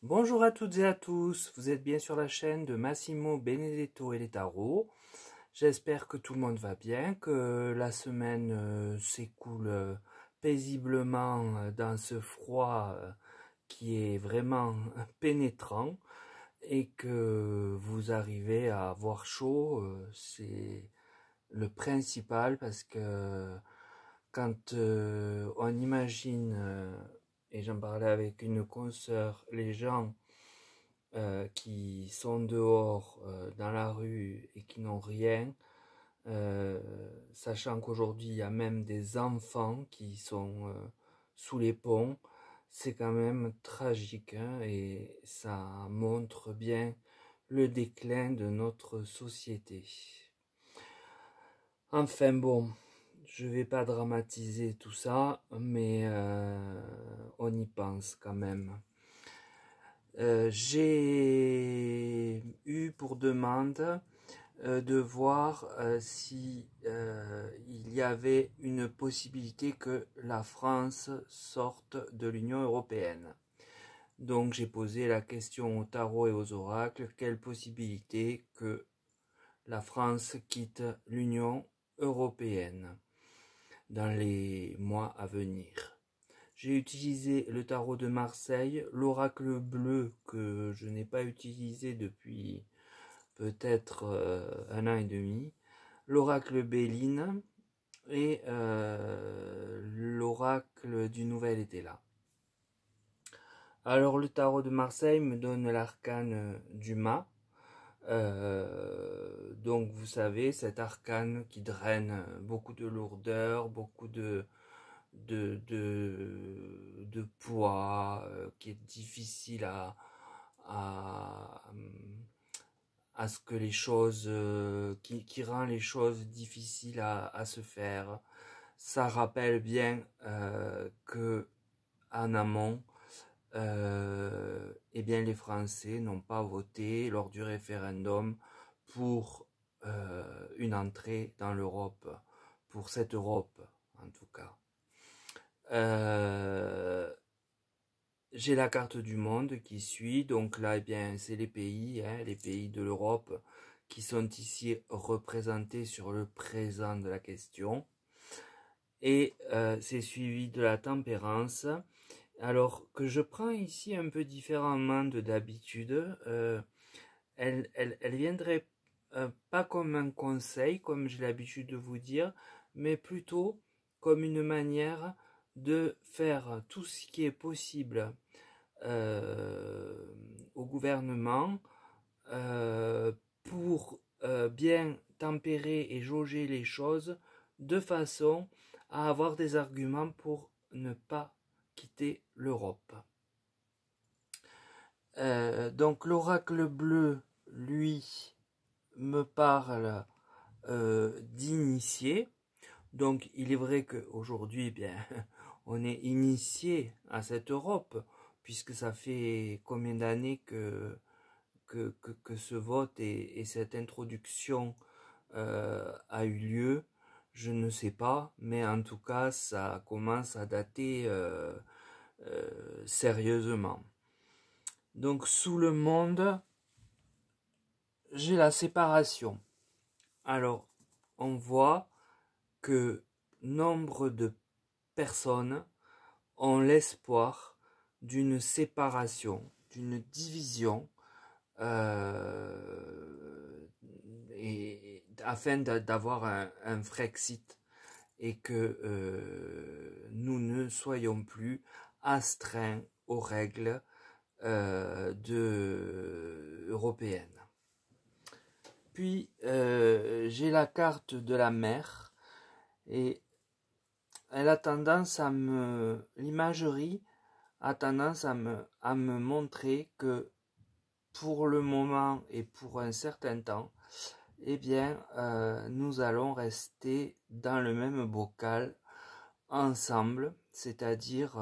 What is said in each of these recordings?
Bonjour à toutes et à tous, vous êtes bien sur la chaîne de Massimo Benedetto et les tarots. J'espère que tout le monde va bien, que la semaine s'écoule paisiblement dans ce froid qui est vraiment pénétrant et que vous arrivez à avoir chaud. C'est le principal parce que quand on imagine, et j'en parlais avec une consoeur, les gens qui sont dehors dans la rue et qui n'ont rien, sachant qu'aujourd'hui il y a même des enfants qui sont sous les ponts, c'est quand même tragique, hein, et ça montre bien le déclin de notre société. Enfin bon, je vais pas dramatiser tout ça, mais on y pense quand même. J'ai eu pour demande de voir si il y avait une possibilité que la France sorte de l'Union européenne. Donc j'ai posé la question au tarot et aux oracles, quelle possibilité que la France quitte l'Union européenne dans les mois à venir. J'ai utilisé le tarot de Marseille, l'oracle bleu que je n'ai pas utilisé depuis peut-être 1 an et demi, l'oracle Béline et l'oracle du nouvel été là. Alors le tarot de Marseille me donne l'arcane du mât. Donc vous savez, cet arcane qui draine beaucoup de lourdeur, beaucoup de poids, qui est difficile à ce que les choses, qui rend les choses difficiles à se faire. Ça rappelle bien que en amont, eh bien les Français n'ont pas voté lors du référendum pour une entrée dans l'Europe, pour cette Europe en tout cas. J'ai la carte du monde qui suit, donc là, eh bien, c'est les pays de l'Europe qui sont ici représentés sur le présent de la question. Et c'est suivi de la tempérance. Alors que je prends ici un peu différemment de d'habitude, elle viendrait pas comme un conseil, comme j'ai l'habitude de vous dire, mais plutôt comme une manière de faire tout ce qui est possible au gouvernement pour bien tempérer et jauger les choses de façon à avoir des arguments pour ne pas quitter l'Europe. Donc l'oracle bleu, lui, me parle d'initié. Donc il est vrai qu'aujourd'hui, bien, on est initié à cette Europe, puisque ça fait combien d'années que ce vote et cette introduction a eu lieu, je ne sais pas, mais en tout cas ça commence à dater sérieusement. Donc sous le monde, j'ai la séparation. Alors on voit que nombre de personnes ont l'espoir d'une séparation, d'une division, et afin d'avoir un Frexit et que nous ne soyons plus astreints aux règles européennes. Puis j'ai la carte de la mer et elle a tendance l'imagerie a tendance à me montrer que pour le moment et pour un certain temps, eh bien, nous allons rester dans le même bocal ensemble, c'est-à-dire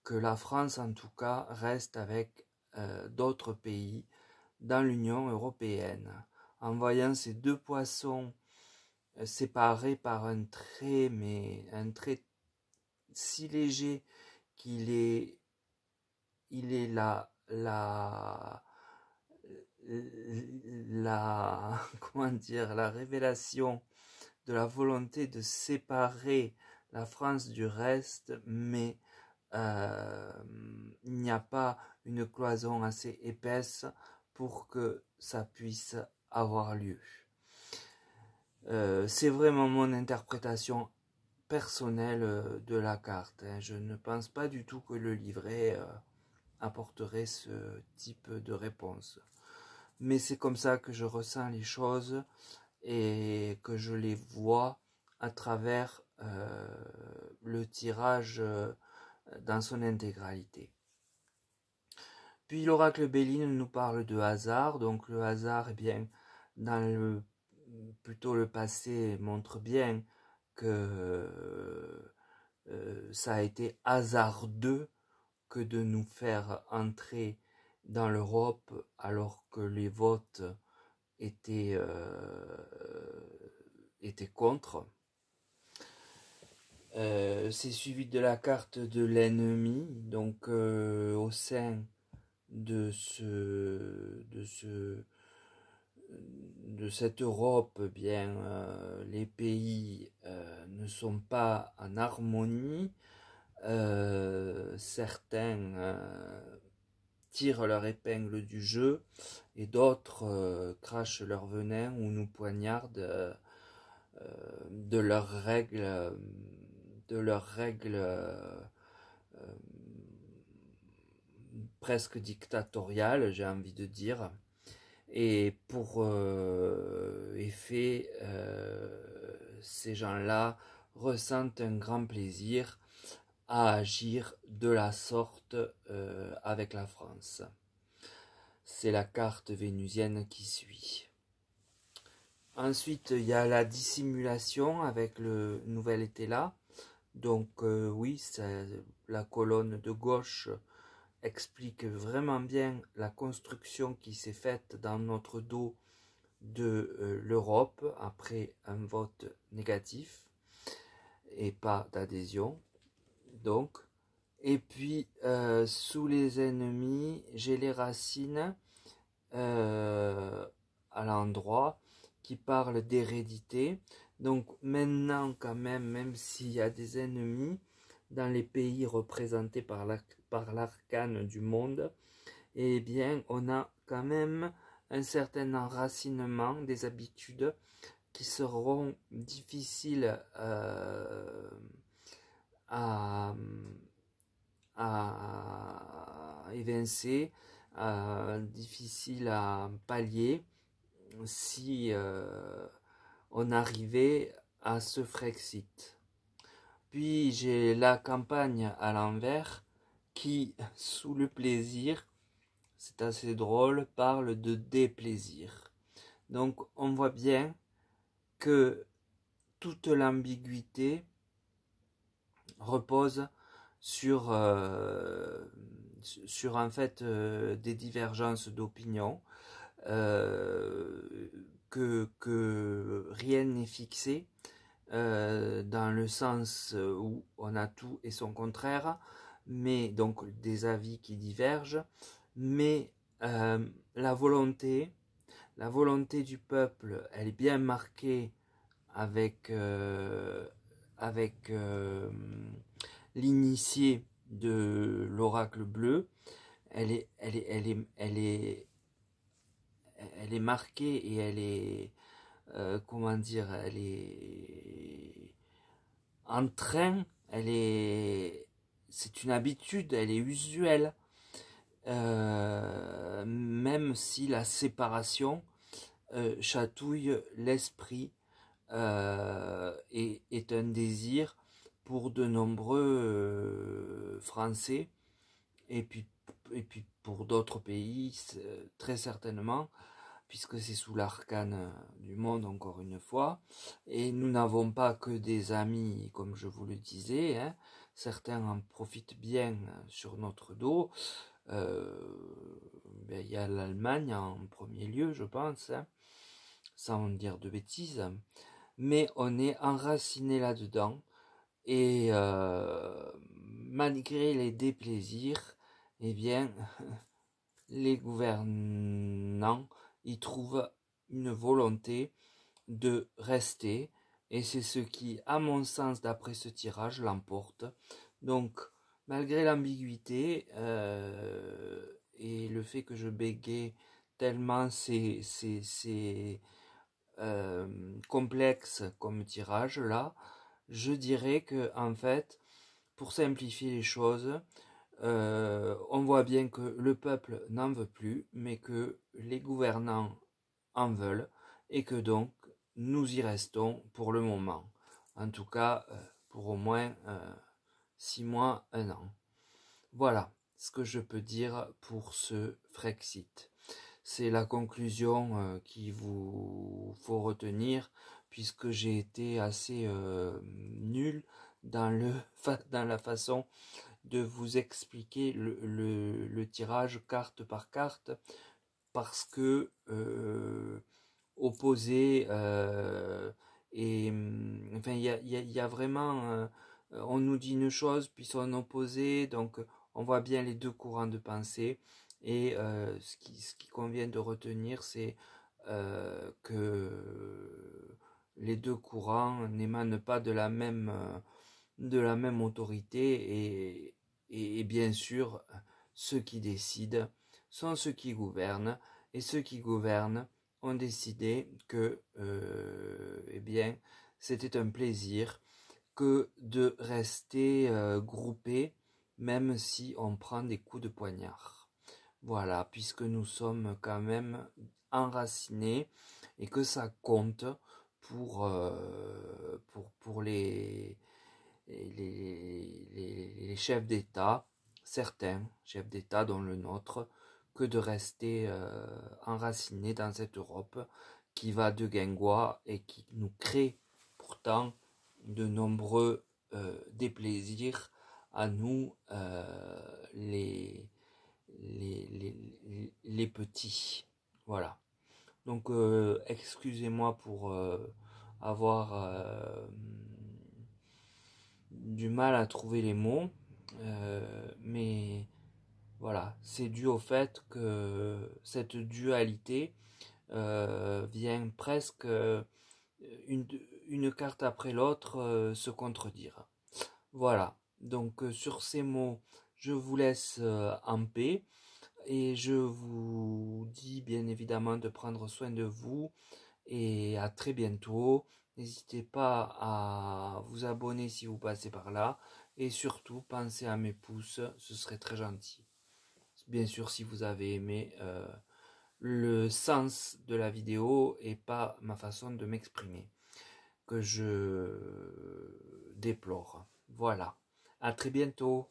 que la France, en tout cas, reste avec d'autres pays dans l'Union européenne. En voyant ces deux poissons séparés par un trait, mais un trait si léger qu'il est il est comment dire, la révélation de la volonté de séparer la France du reste, mais il n'y a pas une cloison assez épaisse pour que ça puisse avoir lieu. C'est vraiment mon interprétation personnelle de la carte. Je ne pense pas du tout que le livret apporterait ce type de réponse. Mais c'est comme ça que je ressens les choses et que je les vois à travers le tirage dans son intégralité. Puis l'oracle Béline nous parle de hasard. Donc le hasard, eh bien, plutôt le passé montre bien que ça a été hasardeux que de nous faire entrer dans l'Europe alors que les votes étaient contre. C'est suivi de la carte de l'ennemi, donc au sein de cette Europe, bien, les pays ne sont pas en harmonie. Certains tirent leur épingle du jeu et d'autres crachent leur venin ou nous poignardent de leurs règles presque dictatoriales, j'ai envie de dire. Et pour effet, ces gens-là ressentent un grand plaisir à agir de la sorte avec la France. C'est la carte vénusienne qui suit. Ensuite, il y a la dissimulation avec le nouvel été là. Donc oui, la colonne de gauche explique vraiment bien la construction qui s'est faite dans notre dos de l'Europe après un vote négatif et pas d'adhésion. Donc, et puis sous les ennemis, j'ai les racines à l'endroit qui parlent d'hérédité. Donc maintenant quand même s'il y a des ennemis dans les pays représentés par l'arcane du monde, eh bien on a quand même un certain enracinement des habitudes qui seront difficiles à évincer, difficiles à pallier si on arrivait à ce Frexit. Puis j'ai la campagne à l'envers qui, sous le plaisir, c'est assez drôle, parle de déplaisir. Donc on voit bien que toute l'ambiguïté repose sur en fait des divergences d'opinion, que rien n'est fixé, dans le sens où on a tout et son contraire, mais donc des avis qui divergent, mais la volonté du peuple, elle est bien marquée avec l'initié de l'oracle bleu. Elle est marquée et elle est comment dire, elle est en train, c'est une habitude, elle est usuelle, même si la séparation chatouille l'esprit, est un désir pour de nombreux Français, et puis pour d'autres pays très certainement, puisque c'est sous l'arcane du monde encore une fois, et nous n'avons pas que des amis comme je vous le disais, hein. Certains en profitent bien sur notre dos. Il y a l'Allemagne en premier lieu, je pense, hein, sans dire de bêtises, mais on est enraciné là-dedans, et malgré les déplaisirs, eh bien, les gouvernants y trouvent une volonté de rester, et c'est ce qui, à mon sens, d'après ce tirage, l'emporte. Donc, malgré l'ambiguïté et le fait que je bégaye tellement c'est complexe comme tirage là, je dirais que en fait, pour simplifier les choses, on voit bien que le peuple n'en veut plus, mais que les gouvernants en veulent, et que donc nous y restons pour le moment. En tout cas, pour au moins 6 mois, 1 an. Voilà ce que je peux dire pour ce Frexit. C'est la conclusion qu'il vous faut retenir, puisque j'ai été assez nul dans la façon de vous expliquer le tirage carte par carte, parce que opposé et enfin il y a vraiment on nous dit une chose puis son opposé, donc on voit bien les deux courants de pensée, et ce qui convient de retenir, c'est que les deux courants n'émanent pas de la même autorité, et bien sûr ceux qui décident sont ceux qui gouvernent, et ceux qui gouvernent ont décidé que eh bien c'était un plaisir que de rester groupé, même si on prend des coups de poignard. Voilà, puisque nous sommes quand même enracinés, et que ça compte pour les chefs d'État, certains chefs d'État dont le nôtre, que de rester enracinés dans cette Europe qui va de guingois et qui nous crée pourtant de nombreux déplaisirs à nous, les petits. Voilà. Donc excusez-moi pour avoir du mal à trouver les mots, mais voilà, c'est dû au fait que cette dualité vient presque une carte après l'autre se contredire. Voilà, donc sur ces mots, je vous laisse en paix, et je vous dis bien évidemment de prendre soin de vous, et à très bientôt. N'hésitez pas à vous abonner si vous passez par là, et surtout pensez à mes pouces, ce serait très gentil. Bien sûr, si vous avez aimé le sens de la vidéo et pas ma façon de m'exprimer, que je déplore. Voilà, à très bientôt.